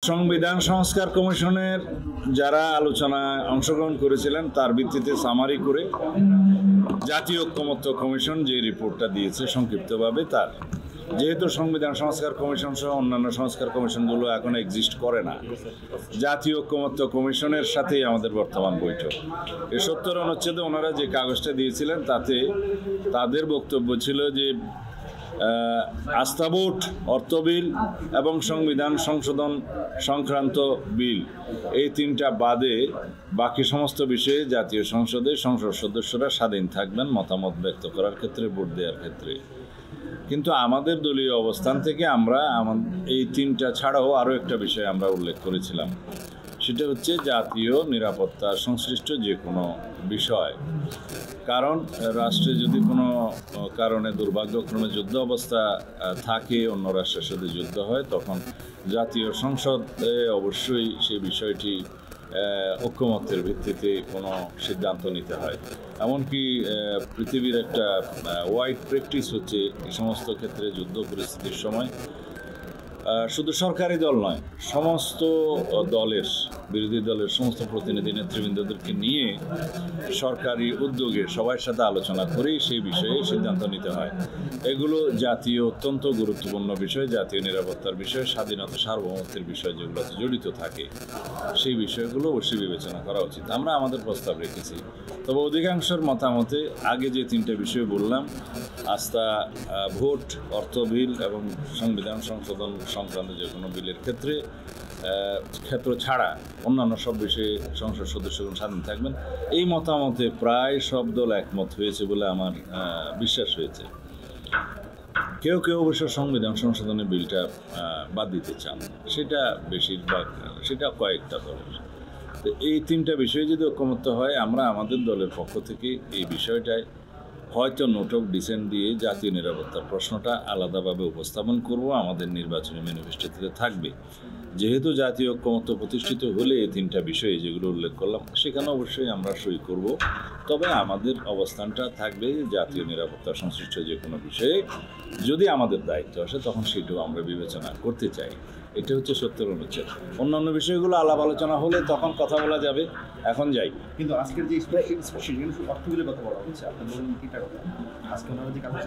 সংবিধান সংস্কার কমিশনের যারা আলোচনায় অংশগ্রহণ করেছিলেন তার ভিত্তিতে সামারি করে জাতীয় ঐক্যমত্য কমিশন যে রিপোর্টটা দিয়েছে সংক্ষিপ্তভাবে, তার যেহেতু সংবিধান সংস্কার কমিশন সহ অন্যান্য সংস্কার কমিশনগুলো এখন এক্সিস্ট করে না, জাতীয় ঐক্যমত্য কমিশনের সাথেই আমাদের বর্তমান বৈঠক। এই ৭০ অনুচ্ছেদে ওনারা যে কাগজটা দিয়েছিলেন তাতে তাদের বক্তব্য ছিল যে আস্থা ভোট, অর্থ বিল এবং সংবিধান সংশোধন সংক্রান্ত বিল, এই তিনটা বাদে বাকি সমস্ত বিষয়ে জাতীয় সংসদে সংসদ সদস্যরা স্বাধীন থাকবেন মতামত ব্যক্ত করার ক্ষেত্রে, ভোট দেওয়ার ক্ষেত্রে। কিন্তু আমাদের দলীয় অবস্থান থেকে আমরা এই তিনটা ছাড়াও আরও একটা বিষয় আমরা উল্লেখ করেছিলাম, সেটা হচ্ছে জাতীয় নিরাপত্তা সংশ্লিষ্ট যে কোনো বিষয়। কারণ রাষ্ট্রে যদি কোনো কারণে দুর্ভাগ্যক্রমে যুদ্ধ অবস্থা থাকে, অন্য রাষ্ট্রের সাথে যুদ্ধ হয়, তখন জাতীয় সংসদে অবশ্যই সেই বিষয়টি ঐক্যমত্যের ভিত্তিতে কোনো সিদ্ধান্ত নিতে হয়। এমনকি পৃথিবীর একটা ওয়াইড প্র্যাকটিস হচ্ছে এই সমস্ত ক্ষেত্রে যুদ্ধ পরিস্থিতির সময় শুধু সরকারি দল নয়, সমস্ত দলের, বিরোধী দলের সমস্ত প্রতিনিধি নেতৃবৃন্দদেরকে নিয়ে সরকারি উদ্যোগে সবার সাথে আলোচনা করেই সেই বিষয়ে সিদ্ধান্ত নিতে হয়। এগুলো জাতীয় অত্যন্ত গুরুত্বপূর্ণ বিষয়, জাতীয় নিরাপত্তার বিষয়, স্বাধীনতা সার্বভৌমত্বের বিষয় যেগুলোতে জড়িত থাকে, সেই বিষয়গুলো অবশ্যই বিবেচনা করা উচিত। আমরা আমাদের প্রস্তাব রেখেছি, তবে অধিকাংশের মতামতে আগে যে তিনটে বিষয় বললাম, আস্থা ভোট, অর্থ বিল এবং সংবিধান সংশোধন সংক্রান্ত যে কোনো বিলের ক্ষেত্র ছাড়া অন্যান্য সব বিষয়ে সংসদ সদস্যগণ স্বাধীন থাকবেন, এই মতামতে প্রায় সব দল একমত হয়েছে বলে আমার বিশ্বাস হয়েছে। কেউ কেউ অবশ্য সংবিধান সংশোধনের বিলটা বাদ দিতে চান, সেটা বেশিরভাগ, সেটা কয়েকটা দলের। তো এই তিনটা বিষয়ে যদি ঐক্যমত্য হয়, আমরা আমাদের দলের পক্ষ থেকে এই বিষয়টায় হয়তো নোট অফ ডিসেন্ট দিয়ে জাতীয় নিরাপত্তার প্রশ্নটা আলাদাভাবে উপস্থাপন করব, আমাদের নির্বাচনী ম্যানিফেস্টোতে থাকবে। যেহেতু জাতীয় ঐক্যমত্য প্রতিষ্ঠিত হলে এই তিনটা বিষয়ে যেগুলো উল্লেখ করলাম সেখানে অবশ্যই আমরা সই করব, তবে আমাদের অবস্থানটা থাকবে জাতীয় নিরাপত্তা সংশ্লিষ্ট যে কোনো বিষয়ে যদি আমাদের দায়িত্ব আসে তখন সেটাও আমরা বিবেচনা করতে চাই। এটা হচ্ছে ৭০ অনুচ্ছেদ। অন্যান্য বিষয়গুলো আলাপ আলোচনা হলে তখন কথা বলা যাবে। এখন যাই। কিন্তু আজকের যে অর্থ বিলের কথা বলা হচ্ছে, আপনি বলুন কিটা কথা আজকে ওনারা যে কাগজ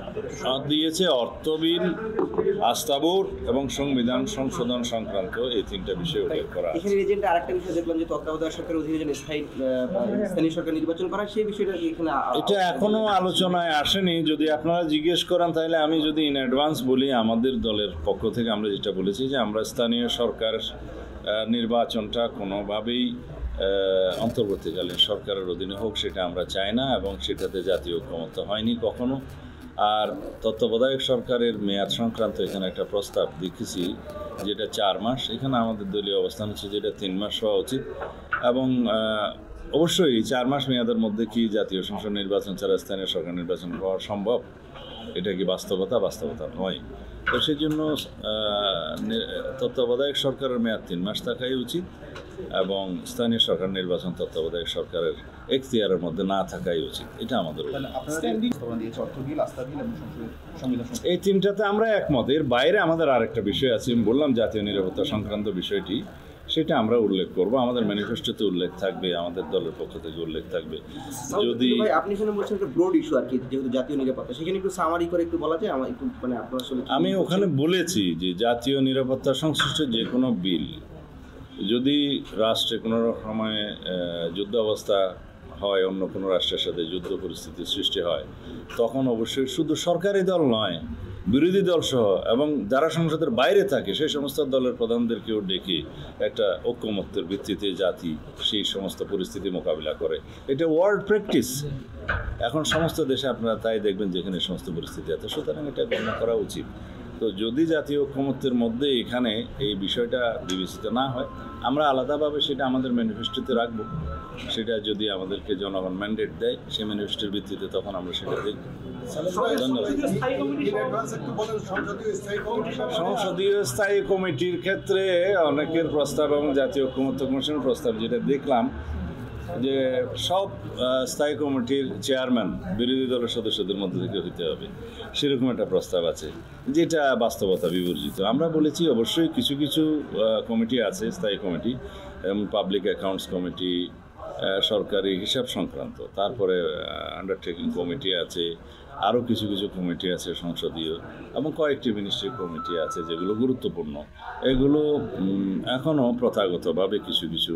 দিয়েছে, অর্থ বিল, আস্থা ভোট এবং সংবিধান সংশোধন সংক্রান্ত এই তিনটা বিষয় উল্লেখ করা আছে। এখানে রিজেন্টে আরেকটা বিষয় দেখলাম যে তত্ত্বাবধায়ক সরকারের অধীনে যে স্থানীয় সরকার নির্বাচন করা, সেই বিষয়টা এখানে এটা এখনো আলোচনায় আসেনি। যদি আপনারা জিজ্ঞেস করেন তাহলে আমি যদি ইন অ্যাডভান্স বলি, আমাদের দলের পক্ষ থেকে আমরা যেটা বলেছি যে আমরা স্থানীয় সরকার নির্বাচনটা কোনোভাবেই অন্তর্বর্তীকালীন সরকারের অধীনে হোক সেটা আমরা চাই না, এবং সেটাতে জাতীয় ঐক্যমত্য হয়নি কখনো। আর তত্ত্বাবধায়ক সরকারের মেয়াদ সংক্রান্ত এখানে একটা প্রস্তাব দেখেছি যেটা 4 মাস, এখানে আমাদের দলীয় অবস্থান হচ্ছে যেটা 3 মাস হওয়া উচিত। এবং অবশ্যই 4 মাস মেয়াদের মধ্যে কি জাতীয় সংসদ নির্বাচন ছাড়া স্থানীয় সরকার নির্বাচন হওয়া সম্ভব? এটা কি বাস্তবতা? বাস্তবতা নয়। তো সেই জন্য তত্ত্বাবধায়ক সরকারের মেয়াদ 3 মাস থাকাই উচিত, এবং স্থানীয় সরকার নির্বাচন তত্ত্বাবধায়ক সরকারের এখতিয়ারের মধ্যে না থাকাই উচিত। এটা আমাদের এই তিনটাতে আমরা একমত। এর বাইরে আমাদের আরেকটা বিষয় আছে, আমি বললাম জাতীয় নিরাপত্তা সংক্রান্ত বিষয়টি, সেটা আমরা উল্লেখ করব, আমাদের ম্যানিফেস্টোতে উল্লেখ থাকবে, আমাদের দলের পক্ষ থেকে উল্লেখ থাকবে। যদি আপনি শুনে বলছেন একটা ব্রড ইস্যু আর কি, যেহেতু জাতীয় নিরাপত্তা, সেখানে একটু সামারি করে একটু বলা যায় আমার একটু, মানে আপনার আসলে আমি ওখানে বলেছি যে জাতীয় নিরাপত্তা সংশ্লিষ্ট যে কোনো বিল যদি রাষ্ট্রে কোনো সময় যুদ্ধ অবস্থা হয়, অন্য কোনো রাষ্ট্রের সাথে যুদ্ধ পরিস্থিতির সৃষ্টি হয়, তখন অবশ্যই শুধু সরকারি দল নয়, বিরোধী দল সহ এবং যারা সংসদের বাইরে থাকে সেই সমস্ত দলের প্রধানদেরকেও ডেকে একটা ঐক্যমত্যের ভিত্তিতে জাতি সেই সমস্ত পরিস্থিতি মোকাবিলা করে। এটা ওয়ার্ল্ড প্র্যাকটিস, এখন সমস্ত দেশে আপনারা তাই দেখবেন যেখানে সমস্ত পরিস্থিতি আছে, সুতরাং এটা গণনা করা উচিত। তো যদি জাতীয় ঐক্যমত্যের মধ্যে এখানে এই বিষয়টা বিবেচিত না হয়, আমরা আলাদাভাবে সেটা আমাদের ম্যানিফেস্টোতে রাখবো। সেটা যদি আমাদেরকে জনগণ ম্যান্ডেট দেয় সেই ম্যানিফেস্টোর ভিত্তিতে তখন আমরা সেটা দেখব। সংসদীয় স্থায়ী কমিটির ক্ষেত্রে অনেকের প্রস্তাব এবং জাতীয় ঐক্যমত্য কমিশনের প্রস্তাব যেটা দেখলাম, যে সব স্থায়ী কমিটির চেয়ারম্যান বিরোধী দলের সদস্যদের মধ্যে থেকে হইতে হবে, সেরকম একটা প্রস্তাব আছে, যেটা বাস্তবতা বিবর্জিত। আমরা বলেছি অবশ্যই কিছু কিছু কমিটি আছে স্থায়ী কমিটি, পাবলিক অ্যাকাউন্টস কমিটি, সরকারি হিসাব সংক্রান্ত, তারপরে আন্ডারটেকিং কমিটি আছে, আরও কিছু কিছু কমিটি আছে সংসদীয়, এবং কয়েকটি মিনিস্ট্রি কমিটি আছে যেগুলো গুরুত্বপূর্ণ। এগুলো এখনও প্রথাগতভাবে কিছু কিছু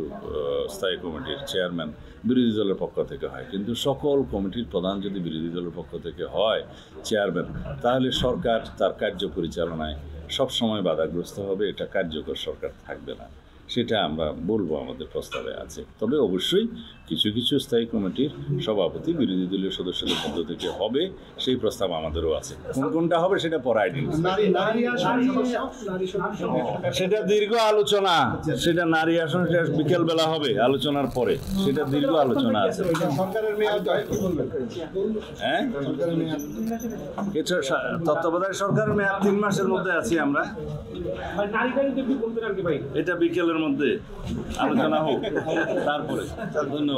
স্থায়ী কমিটির চেয়ারম্যান বিরোধী দলের পক্ষ থেকে হয়, কিন্তু সকল কমিটির প্রধান যদি বিরোধী দলের পক্ষ থেকে হয় চেয়ারম্যান, তাহলে সরকার তার কার্য পরিচালনায় সবসময় বাধাগ্রস্ত হবে, এটা কার্যকর সরকার থাকবে না। সেটা আমরা বলবো আমাদের প্রস্তাবে আছে। তবে অবশ্যই কিছু কিছু স্থায়ী কমিটির সভাপতি বিরোধী দলীয় সদস্যদের মধ্য থেকে হবে, সেই প্রস্তাব আমাদেরও আছে। কোন কোনটা হবে সেটা পরে সেটা দীর্ঘ আলোচনা, সেটা নারী আসন বিকেলবেলা হবে আলোচনার পরে, সেটা দীর্ঘ আলোচনা আছে। হ্যাঁ, তত্ত্বাবধায়ক সরকারের মেয়াদ 3 মাসের মধ্যে আছি আমরা। এটা বিকেলের মধ্যে আলোচনা হোক, তারপরে। ধন্যবাদ।